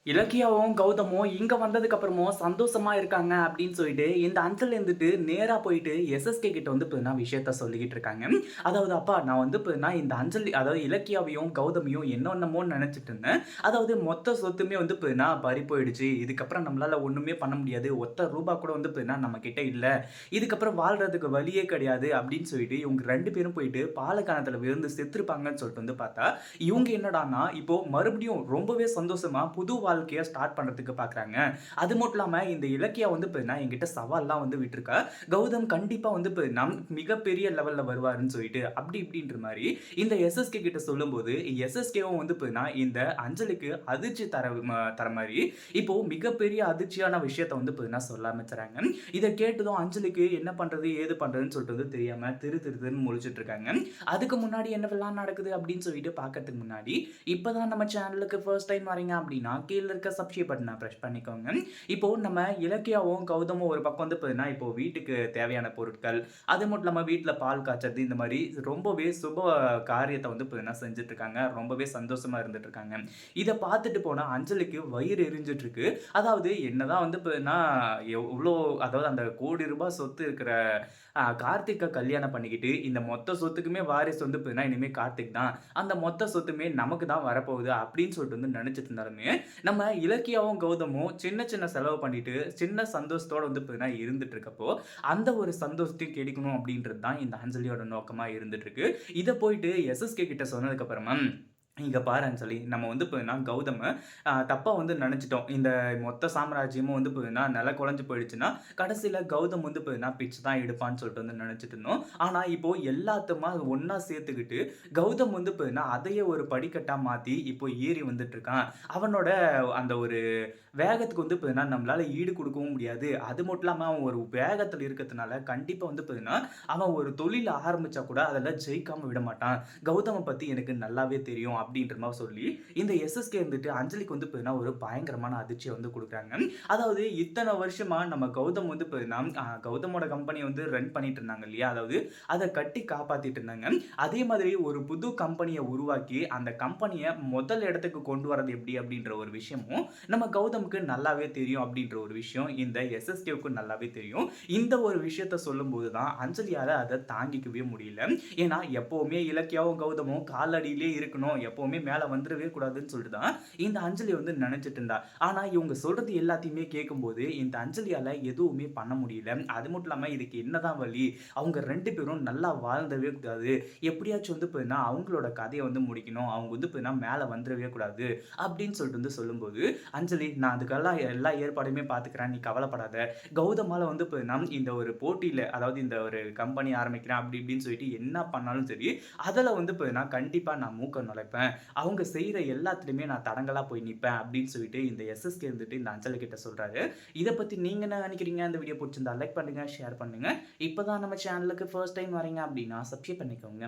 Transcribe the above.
இலக்கியாவும், கௌதமும் இங்க வந்ததுக்கு அப்புறமும் சந்தோஷமா இருக்காங்க அப்படின்னு சொல்லிட்டு, இந்த அங்கிள் இருந்துட்டு நேரா போயிட்டு எஸ்எஸ்கே கிட்ட வந்து பார்த்தீங்கன்னா விஷயத்த சொல்லிக்கிட்டு இருக்காங்க. அதாவது அப்பா நான் வந்து பார்த்தீங்கன்னா இந்த அஞ்சலி அதாவது இலக்கியாவையும், கௌதமையும் என்னென்னமோ நெனச்சுட்டு இருந்தேன். அதாவது மொத்த சொத்துமே வந்து பார்த்தீங்கன்னா பறி போயிடுச்சு. இதுக்கப்புறம் நம்மளால ஒண்ணுமே பண்ண முடியாது. ஒத்த ரூபா கூட வந்து பார்த்தீங்கன்னா நம்ம கிட்ட இல்ல. இதுக்கப்புறம் வாழ்றதுக்கு வழியே கிடையாது அப்படின்னு சொல்லிட்டு இவங்க 2 பேரும் போயிட்டு பாலக்கானத்துல விழுந்து செத்துருப்பாங்கன்னு சொல்லிட்டு வந்து பார்த்தா, இவங்க என்னடான்னா இப்போ மறுபடியும் ரொம்பவே சந்தோஷமா புது வாழ்க்கைய ஸ்டார்ட் பண்றதுக்கு பார்க்குறாங்க. அது மட்டும் இல்லாம இந்த இலக்கியா வந்து பார்த்தீங்கன்னா, என்கிட்ட சவால்லாம் வந்து விட்டுருக்கா. கௌதம் கண்டிப்பா வந்து மிகப்பெரிய லெவல்ல வருவாருன்னு சொல்லிட்டு, அப்படி இப்படின்ற மாரி இந்த எஸ்எஸ்கே கிட்ட சொல்லும்போது, எஸ்எஸ்கேவும் வந்து பார்த்தீங்கன்னா, இந்த அஞ்சலிக்கு அதிர்ச்சி தர மாரி, இப்போ மிகப்பெரிய அதிர்ச்சியான விஷயத்த வந்து பார்த்தீங்கன்னா சொல்ல ஆரம்பிச்சுறாங்க. இத கேட்டதும் அஞ்சலிக்கு என்ன பண்றது? ஏது பண்றதுன்னு சொல்லிட்டு வந்து தெரியாம திருன்னு முழிச்சுட்டு இருக்காங்க. அதுக்கு முன்னாடி என்னவெல்லாம் நடக்குது அப்படின்னு சொல்லிட்டு பார்க்கறதுக்கு முன்னாடி, இப்பதான் நம்ம சேனலுக்கு ஃபர்ஸ்ட் டைம் வரீங்க அப்படின்னா, கீழ இருக்க சப்ஸ்கிரைப் பட்டன பிரஸ் பண்ணிக்கோங்க. இப்போ நம்ம இலக்கியாவும், கௌதமும் ஒரு பக்கம் வந்து பார்த்தீங்கன்னா, இப்போ வீட்டுக்கு தேவையான பொருட்கள், அது மட்டும் இல்லாம வீட்ல பால் காய்ச்சறது, இந்த மாரி ரொம்பவே சுப காரியத்த வந்து பார்த்தீங்கன்னா செஞ்சுட்டு இருக்காங்க. ரொம்பவே சந்தோஷமா இருந்துட்டு இருக்காங்க. இத பார்த்துட்டு போன அஞ்சலிக்கு வயிறு எரிஞ்சுட்டு இருக்கு. அதாவது என்னதான் வந்து பார்த்தீங்கன்னா, எவ்ளோ அதாவது அந்த ₹1,00,00,000 சொத்து இருக்கிற கார்த்திக்க கல்யாணம் பண்ணிக்கிட்டு, இந்த மொத்த சொத்துக்குமே வாரிசு வந்து பார்த்தீங்கன்னா, இனிமே கார்த்திக் தான். அந்த மொத்த சொத்துமே நமக்கு தான் வரப்போகுது அப்படின்னு சொல்லிட்டு வந்து நினைச்சிட்டு இருந்தாலுமே, நம்ம இலக்கியாவும், கௌதமும் சின்ன சின்ன செலவு பண்ணிட்டு, சின்ன சந்தோஷத்தோட வந்து பார்த்தீங்கன்னா இருந்துட்டு இருக்கப்போ, அந்த ஒரு சந்தோஷத்தையும் கெடுக்கணும் அப்படின்றது தான் இந்த அஞ்சலியோட நோக்கமா இருந்துட்டு இருக்கு. இத போயிட்டு எஸ்எஸ்கே கிட்ட சொன்னதுக்கு அப்புறமா, இங்க பாருன்னு சொல்லி நம்ம வந்து பார்த்தீங்கன்னா கௌதம தப்பா வந்து நெனச்சுட்டோம். இந்த மொத்த சாம்ராஜ்யமும் வந்து பார்த்தீங்கன்னா குழஞ்சு போயிடுச்சுன்னா, கடைசில கௌதம் வந்து பார்த்தீங்கன்னா பிச்ச தான் எடுப்பான்னு சொல்லிட்டு வந்து நெனச்சுட்டு இருந்தோம். ஆனா இப்போ எல்லாத்தையுமா ஒண்ணா சேர்த்துக்கிட்டு, கௌதம் வந்து பார்த்தீங்கன்னா அதையே ஒரு படிக்கட்டா மாத்தி இப்போ ஏறி வந்துட்டு இருக்கான். அவனோட அந்த ஒரு வேகத்துக்கு வந்து பார்த்தீங்கன்னா, நம்மளால ஈடு குடுக்கவும் முடியாது. அது மட்டும் இல்லாம அவன் ஒரு வேகத்துல இருக்கத்துனால, கண்டிப்பா வந்து பார்த்தீங்கன்னா, அவன் ஒரு தொழில் ஆரம்பிச்சா கூட அதுல ஜெயிக்காம விடமாட்டான். கௌதம பத்தி எனக்கு நல்லாவே தெரியும் அப்டின்ற மாரி சொல்லி, இந்த எஸ்எஸ்கே வந்துட்டு அஞ்சலிக்கு வந்து பார்த்தீங்கன்னா, ஒரு பயங்கரமான அதிர்ச்சிய வந்து குடுக்குறாங்க. அதாவது இத்தன வருஷமா நம்ம கௌதம் வந்து பார்த்தீங்கன்னா, கௌதமோட கம்பெனிய வந்து ரன் பண்ணிட்டு இருந்தாங்க இல்லையா? அதாவது அத கட்டி காப்பாத்திட்டு இருந்தாங்க. அதே மாதிரி ஒரு புது கம்பெனிய உருவாக்கி, அந்த கம்பெனிய முதல் இடத்துக்கு கொண்டு வரது எப்டி அப்டின்ற ஒரு விஷயமும் நம்ம கௌதமுக்கு நல்லாவே தெரியும் அப்படின்ற ஒரு விஷயம் இந்த எஸ்எஸ்கேவுக்கு நல்லாவே தெரியும். இந்த ஒரு விஷயத்த சொல்லும்போது தான் அஞ்சலியால அத தாங்கிக்கவே முடியல. ஏன்னா எப்பவுமே இலக்கியாவும், கௌதமும் காலடியிலே இருக்கணும். எப்பவுமே மேல வந்துரவே கூடாதுன்னு சொல்லிட்டு தான் இந்த அஞ்சலி வந்து நெனச்சுட்டு இருந்தா. ஆனா இவங்க சொல்றது எல்லாத்தையுமே கேட்கும்போது இந்த அஞ்சலியால எதுவுமே பண்ண முடியல. அது மட்டும் இல்லாம இதுக்கு என்னதான் வழி? அவங்க 2 பேரும் நல்லா வாழ்ந்தவே கூடாது. எப்படியாச்சும் வந்து பார்த்தீங்கன்னா, அவங்களோட கதைய வந்து முடிக்கணும். அவங்க வந்து பார்த்தீங்கன்னா மேல வந்துரவே கூடாது. அப்படின்னு சொல்லிட்டு வந்து சொல்லும்போது அஞ்சலி நான் அதுக்கெல்லாம் எல்லா ஏற்பாடுமே பார்த்துக்கிறேன். நீ கவலைப்படாத. கௌதமால வந்து பார்த்தீங்கன்னா, இந்த ஒரு போட்டியில அதாவது இந்த ஒரு கம்பெனி ஆரம்பிக்கிறேன் அப்படி இப்படின்னு சொல்லிட்டு என்ன பண்ணாலும் சரி, அதுல வந்து பார்த்தீங்கன்னா, கண்டிப்பா நான் மூக்க நுழைப்பேன். அவங்க செய்ற எல்லாத்துலயுமே நான் தடங்கலா போய் நிப்பேன் அப்படின்னு சொல்லிட்டு இந்த எஸ்எஸ்கே இருந்துட்டு இந்த அஞ்சலி கிட்ட சொல்றாரு. இத பத்தி நீங்க என்ன நினைக்கிறீங்க? இந்த வீடியோ புடிச்சிருந்தா லைக் பண்ணுங்க, ஷேர் பண்ணுங்க. இப்பதான் நம்ம சேனலுக்கு ஃபர்ஸ்ட் டைம் வரீங்க அப்படின்னா சப்ஸ்கிரைப் பண்ணிக்கோங்க.